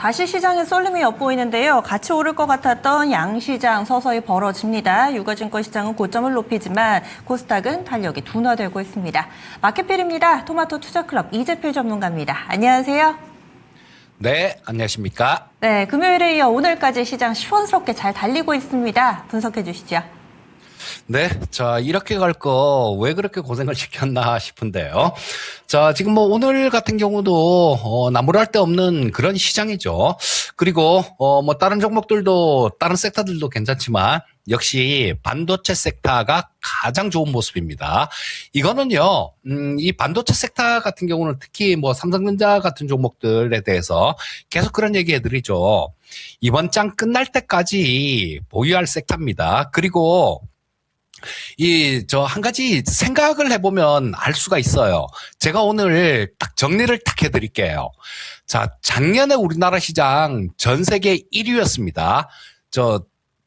다시 시장에 쏠림이 엿보이는데요. 같이 오를 것 같았던 양시장 서서히 벌어집니다. 유가증권 시장은 고점을 높이지만 코스닥은 탄력이 둔화되고 있습니다. 마켓필입니다. 토마토 투자클럽 이재필 전문가입니다. 안녕하세요. 네, 안녕하십니까? 네, 금요일에 이어 오늘까지 시장 시원스럽게 잘 달리고 있습니다. 분석해 주시죠. 네, 자, 이렇게 갈 거 왜 그렇게 고생을 시켰나 싶은데요. 자, 지금 뭐 오늘 같은 경우도 나무랄 데 없는 그런 시장이죠. 그리고 뭐 다른 종목들도 다른 섹터들도 괜찮지만 역시 반도체 섹터가 가장 좋은 모습입니다. 이거는요, 이 반도체 섹터 같은 경우는 특히 뭐 삼성전자 같은 종목들에 대해서 계속 그런 얘기 해드리죠. 이번 장 끝날 때까지 보유할 섹터입니다. 그리고 저 한 가지 생각을 해보면 알 수가 있어요. 제가 오늘 딱 정리를 딱 해드릴게요. 자, 작년에 우리나라 시장 전 세계 1위였습니다.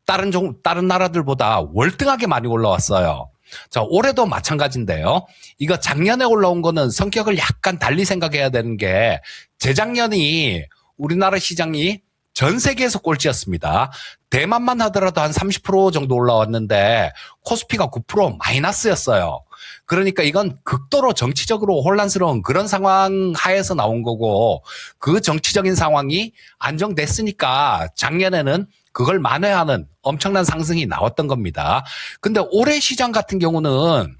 다른 나라들보다 월등하게 많이 올라왔어요. 자, 올해도 마찬가지인데요. 이거 작년에 올라온 거는 성격을 약간 달리 생각해야 되는 게 재작년이 우리나라 시장이 전 세계에서 꼴찌였습니다. 대만만 하더라도 한 30% 정도 올라왔는데 코스피가 9% 마이너스였어요. 그러니까 이건 극도로 정치적으로 혼란스러운 그런 상황 하에서 나온 거고 그 정치적인 상황이 안정됐으니까 작년에는 그걸 만회하는 엄청난 상승이 나왔던 겁니다. 근데 올해 시장 같은 경우는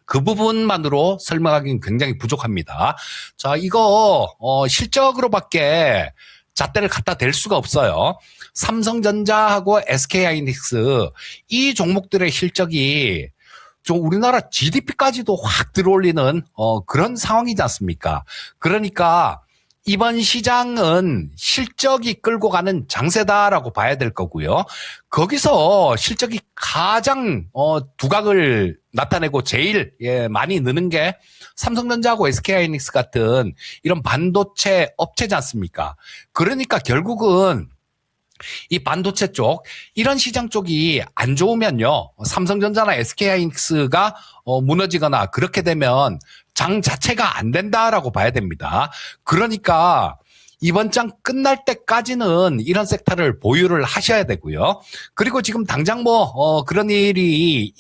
그 부분만으로 설명하기는 굉장히 부족합니다. 자, 이거 실적으로밖에 잣대를 갖다 댈 수가 없어요. 삼성전자하고 SK하이닉스 이 종목들의 실적이 좀 우리나라 GDP까지도 확 들어올리는 그런 상황이지 않습니까? 그러니까 이번 시장은 실적이 끌고 가는 장세다라고 봐야 될 거고요. 거기서 실적이 가장 두각을 나타내고 제일 많이 느는 게 삼성전자하고 SK하이닉스 같은 이런 반도체 업체지 않습니까? 그러니까 결국은 이 반도체 쪽, 이런 시장 쪽이 안 좋으면요, 삼성전자나 SK하이닉스가 무너지거나 그렇게 되면 장 자체가 안 된다라고 봐야 됩니다. 그러니까 이번 장 끝날 때까지는 이런 섹터를 보유를 하셔야 되고요. 그리고 지금 당장 뭐 그런 일이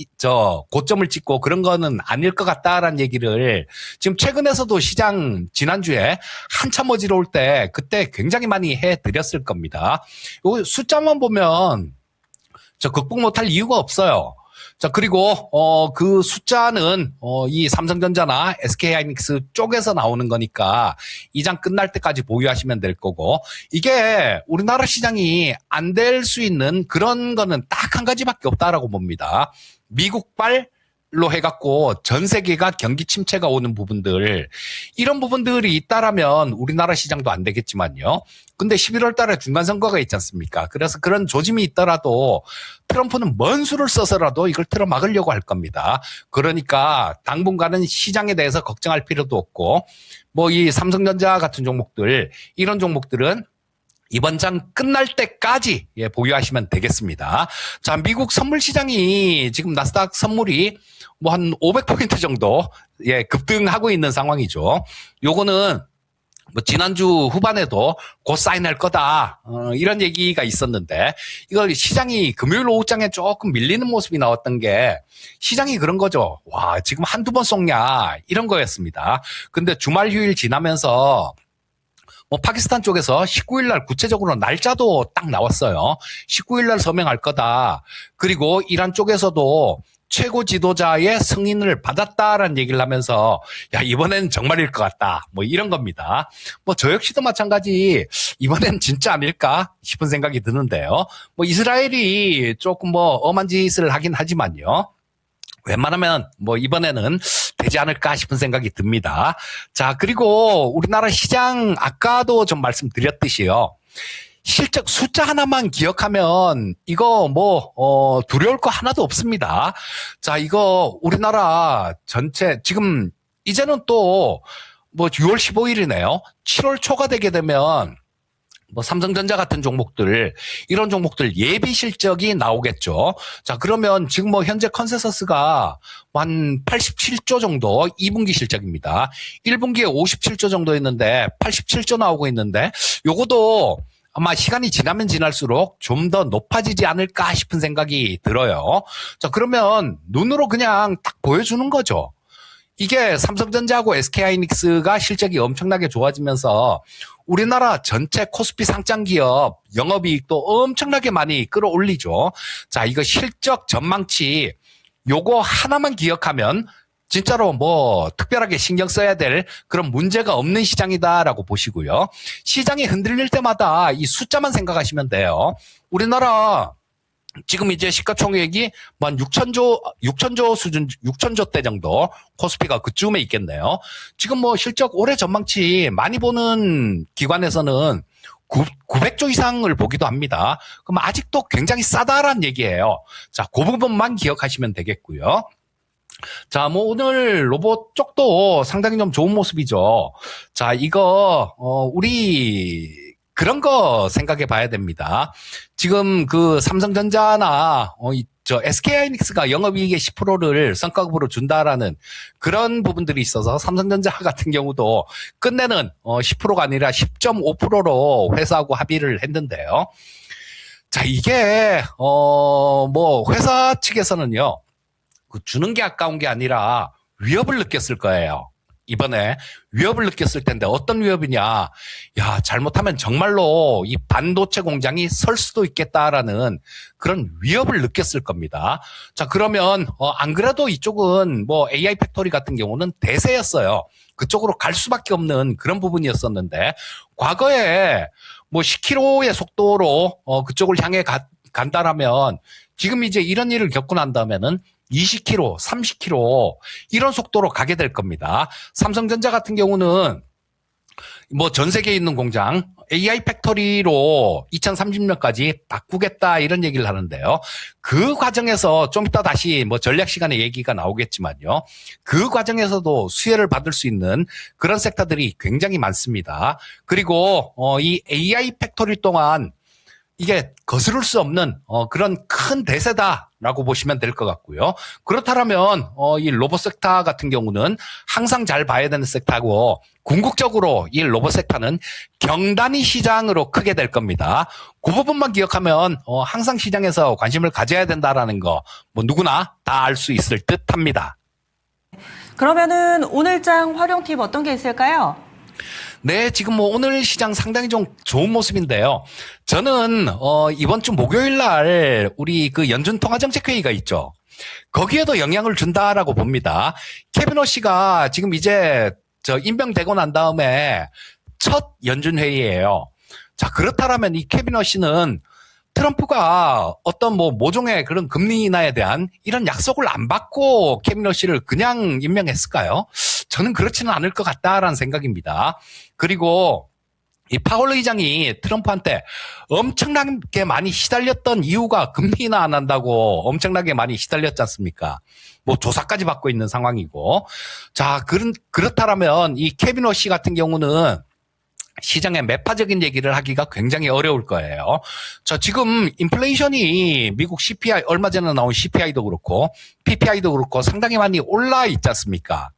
고점을 찍고 그런 거는 아닐 것 같다라는 얘기를 지금 최근에서도 시장 지난주에 한참 어지러울 때 그때 굉장히 많이 해드렸을 겁니다. 요 숫자만 보면 극복 못할 이유가 없어요. 자, 그리고 그 숫자는 이 삼성전자나 SK하이닉스 쪽에서 나오는 거니까 이 장 끝날 때까지 보유하시면 될 거고, 이게 우리나라 시장이 안 될 수 있는 그런 거는 딱 한 가지밖에 없다라고 봅니다. 미국발로 해갖고 전 세계가 경기 침체가 오는 부분들, 이런 부분들이 있다라면 우리나라 시장도 안 되겠지만요. 근데 11월 달에 중간선거가 있지 않습니까? 그래서 그런 조짐이 있더라도 트럼프는 뭔 수를 써서라도 이걸 틀어막으려고 할 겁니다. 그러니까 당분간은 시장에 대해서 걱정할 필요도 없고, 뭐 이 삼성전자 같은 종목들, 이런 종목들은 이번 장 끝날 때까지 보유하시면 되겠습니다. 자, 미국 선물 시장이 지금 나스닥 선물이 뭐 한 500포인트 정도 급등하고 있는 상황이죠. 요거는 뭐 지난주 후반에도 곧 사인할 거다 이런 얘기가 있었는데, 이걸 시장이 금요일 오후장에 조금 밀리는 모습이 나왔던 게 시장이 그런 거죠. 와, 지금 한두 번 쏘냐 이런 거였습니다. 근데 주말 휴일 지나면서 뭐 파키스탄 쪽에서 19일 날 구체적으로 날짜도 딱 나왔어요. 19일 날 서명할 거다. 그리고 이란 쪽에서도 최고 지도자의 승인을 받았다라는 얘기를 하면서 야, 이번엔 정말일 것 같다. 뭐 이런 겁니다. 뭐 저 역시도 마찬가지 이번엔 진짜 아닐까 싶은 생각이 드는데요. 뭐 이스라엘이 조금 뭐 엄한 짓을 하긴 하지만요. 웬만하면 뭐 이번에는 되지 않을까 싶은 생각이 듭니다. 자, 그리고 우리나라 시장 아까도 좀 말씀드렸듯이요. 실적 숫자 하나만 기억하면 이거 뭐 두려울 거 하나도 없습니다. 자, 이거 우리나라 전체 지금 이제는 또 뭐 6월 15일이네요. 7월 초가 되게 되면 뭐 삼성전자 같은 종목들, 이런 종목들 예비 실적이 나오겠죠. 자, 그러면 지금 뭐 현재 컨센서스가 한 87조 정도 2분기 실적입니다. 1분기에 57조 정도 있는데 87조 나오고 있는데 요것도 아마 시간이 지나면 지날수록 좀 더 높아지지 않을까 싶은 생각이 들어요. 자, 그러면 눈으로 그냥 딱 보여주는 거죠. 이게 삼성전자하고 SK하이닉스가 실적이 엄청나게 좋아지면서 우리나라 전체 코스피 상장 기업 영업이익도 엄청나게 많이 끌어올리죠. 자, 이거 실적 전망치 요거 하나만 기억하면 진짜로 뭐 특별하게 신경 써야 될 그런 문제가 없는 시장이다라고 보시고요. 시장이 흔들릴 때마다 이 숫자만 생각하시면 돼요. 우리나라 지금 이제 시가총액이 뭐 한 6천조 수준, 6천조 대 정도 코스피가 그쯤에 있겠네요. 지금 뭐 실적 올해 전망치 많이 보는 기관에서는 900조 이상을 보기도 합니다. 그럼 아직도 굉장히 싸다란 얘기예요. 자, 그 부분만 기억하시면 되겠고요. 자, 뭐 오늘 로봇 쪽도 상당히 좀 좋은 모습이죠. 자, 이거 우리 그런 거 생각해 봐야 됩니다. 지금 그 삼성전자나 SK하이닉스가 영업이익의 10%를 성과급으로 준다라는 그런 부분들이 있어서 삼성전자 같은 경우도 끝내는 10%가 아니라 10.5%로 회사하고 합의를 했는데요. 자, 이게 뭐 회사 측에서는요. 그 주는 게 아까운 게 아니라 위협을 느꼈을 거예요. 이번에 위협을 느꼈을 텐데 어떤 위협이냐. 야, 잘못하면 정말로 이 반도체 공장이 설 수도 있겠다라는 그런 위협을 느꼈을 겁니다. 자, 그러면 안 그래도 이쪽은 뭐 AI 팩토리 같은 경우는 대세였어요. 그쪽으로 갈 수밖에 없는 그런 부분이었었는데 과거에 뭐 10km의 속도로 그쪽을 향해 간다라면 지금 이제 이런 일을 겪고 난 다음에는 20km, 30km 이런 속도로 가게 될 겁니다. 삼성전자 같은 경우는 뭐 전 세계에 있는 공장 AI 팩토리로 2030년까지 바꾸겠다 이런 얘기를 하는데요. 그 과정에서 좀 이따 다시 뭐 전략 시간에 얘기가 나오겠지만요. 그 과정에서도 수혜를 받을 수 있는 그런 섹터들이 굉장히 많습니다. 그리고 이 AI 팩토리 동안 이게 거스를 수 없는 그런 큰 대세다라고 보시면 될 것 같고요. 그렇다면 이 로봇 섹터 같은 경우는 항상 잘 봐야 되는 섹터고 궁극적으로 이 로봇 섹터는 경단위 시장으로 크게 될 겁니다. 그 부분만 기억하면 항상 시장에서 관심을 가져야 된다라는 거 뭐 누구나 다 알 수 있을 듯합니다. 그러면은 오늘장 활용 팁 어떤 게 있을까요? 네, 지금 뭐 오늘 시장 상당히 좀 좋은 모습인데요. 저는 이번 주 목요일 날 우리 그 연준 통화정책회의가 있죠. 거기에도 영향을 준다라고 봅니다. 케빈 오씨가 지금 이제 임명되고 난 다음에 첫 연준 회의예요. 자, 그렇다면 이 케빈 오씨는 트럼프가 어떤 뭐 모종의 그런 금리 인하에 대한 이런 약속을 안 받고 케빈 오씨를 그냥 임명했을까요? 저는 그렇지는 않을 것 같다라는 생각입니다. 그리고 이 파월 의장이 트럼프한테 엄청나게 많이 시달렸던 이유가 금리 인하 안 한다고 엄청나게 많이 시달렸지 않습니까? 뭐 조사까지 받고 있는 상황이고. 자, 그렇다면 이 케빈 오씨 같은 경우는 시장에 매파적인 얘기를 하기가 굉장히 어려울 거예요. 자, 지금 인플레이션이 미국 CPI, 얼마 전에 나온 CPI도 그렇고 PPI도 그렇고 상당히 많이 올라 있지 않습니까?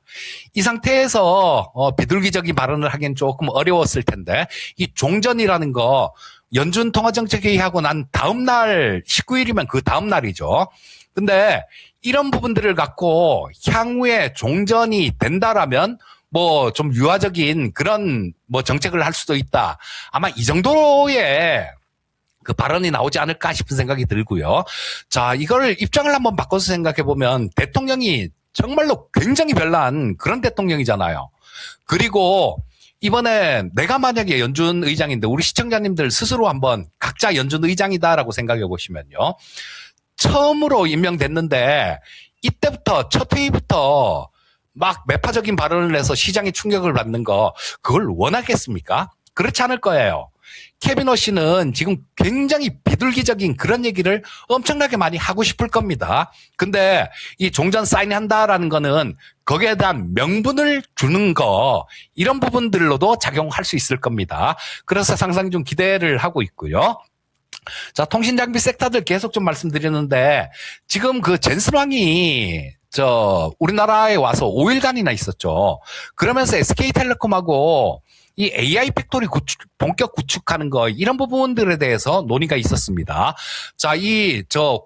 이 상태에서 비둘기적인 발언을 하기는 조금 어려웠을 텐데 이 종전이라는 거 연준 통화정책회의하고 난 다음 날 19일이면 그 다음 날이죠. 근데 이런 부분들을 갖고 향후에 종전이 된다라면 뭐 좀 유화적인 그런 뭐 정책을 할 수도 있다. 아마 이 정도의 그 발언이 나오지 않을까 싶은 생각이 들고요. 자, 이걸 입장을 한번 바꿔서 생각해 보면 대통령이 정말로 굉장히 별난 그런 대통령이잖아요. 그리고 이번에 내가 만약에 연준 의장인데 우리 시청자님들 스스로 한번 각자 연준 의장이다라고 생각해 보시면요. 처음으로 임명됐는데 이때부터 첫 회의부터 막 매파적인 발언을 해서 시장에 충격을 받는 거 그걸 원하겠습니까? 그렇지 않을 거예요. 케비노 씨는 지금 굉장히 비둘기적인 그런 얘기를 엄청나게 많이 하고 싶을 겁니다. 근데 이 종전 사인한다라는 거는 거기에 대한 명분을 주는 거, 이런 부분들로도 작용할 수 있을 겁니다. 그래서 상당히 좀 기대를 하고 있고요. 자, 통신장비 섹터들 계속 좀 말씀드리는데, 지금 그 젠슨 왕이 우리나라에 와서 5일간이나 있었죠. 그러면서 SK텔레콤하고 이 AI 팩토리 본격 구축하는 거, 이런 부분들에 대해서 논의가 있었습니다. 자,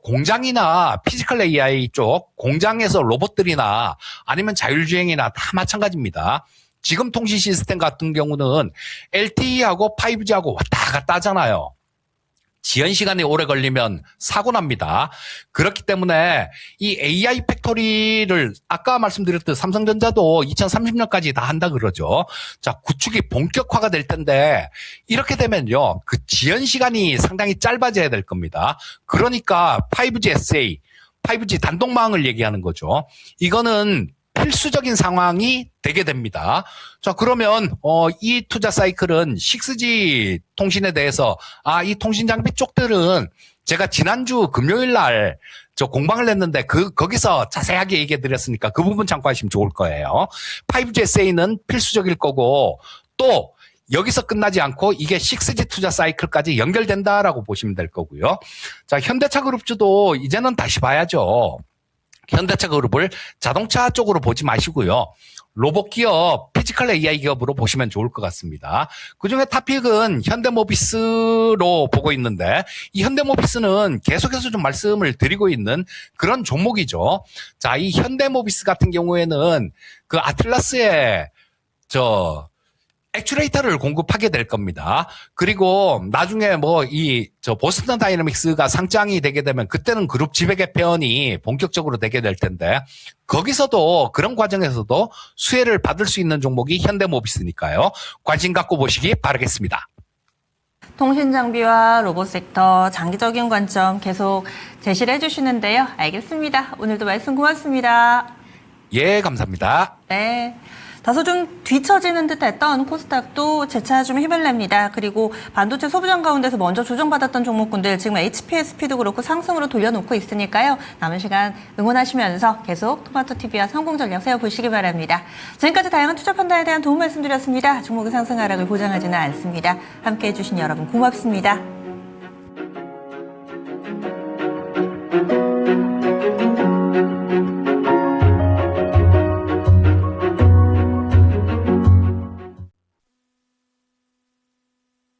공장이나 피지컬 AI 쪽, 공장에서 로봇들이나 아니면 자율주행이나 다 마찬가지입니다. 지금 통신 시스템 같은 경우는 LTE하고 5G하고 왔다 갔다 하잖아요. 지연 시간이 오래 걸리면 사고 납니다. 그렇기 때문에 이 AI 팩토리를 아까 말씀드렸듯 삼성전자도 2030년까지 다 한다 그러죠. 자, 구축이 본격화가 될 텐데 이렇게 되면요, 그 지연 시간이 상당히 짧아져야 될 겁니다. 그러니까 5G SA, 5G 단독망을 얘기하는 거죠. 이거는 필수적인 상황이 되게 됩니다. 자, 그러면 이 투자 사이클은 6G 통신에 대해서 이 통신 장비 쪽들은 제가 지난주 금요일 날 공방을 했는데 거기서 자세하게 얘기해 드렸으니까 그 부분 참고하시면 좋을 거예요. 5G SA는 필수적일 거고, 또 여기서 끝나지 않고 이게 6G 투자 사이클까지 연결된다라고 보시면 될 거고요. 자, 현대차 그룹주도 이제는 다시 봐야죠. 현대차 그룹을 자동차 쪽으로 보지 마시고요. 로봇 기업, 피지컬 AI 기업으로 보시면 좋을 것 같습니다. 그중에 탑픽은 현대모비스로 보고 있는데, 이 현대모비스는 계속해서 좀 말씀을 드리고 있는 그런 종목이죠. 자, 이 현대모비스 같은 경우에는 그 아틀라스의 액추레이터를 공급하게 될 겁니다. 그리고 나중에 보스턴 다이내믹스가 상장이 되게 되면 그때는 그룹 지배 개편이 본격적으로 되게 될 텐데, 거기서도 그런 과정에서도 수혜를 받을 수 있는 종목이 현대모비스니까요. 관심 갖고 보시기 바라겠습니다. 통신 장비와 로봇 섹터 장기적인 관점 계속 제시를 해주시는데요. 알겠습니다. 오늘도 말씀 고맙습니다. 예, 감사합니다. 네. 다소 좀 뒤처지는 듯했던 코스닥도 재차 좀 힘을 냅니다. 그리고 반도체 소부장 가운데서 먼저 조정받았던 종목군들 지금 HPSP도 그렇고 상승으로 돌려놓고 있으니까요. 남은 시간 응원하시면서 계속 토마토TV와 성공전략 세워보시기 바랍니다. 지금까지 다양한 투자 판단에 대한 도움 말씀드렸습니다. 종목의 상승 하락을 보장하지는 않습니다. 함께해 주신 여러분 고맙습니다.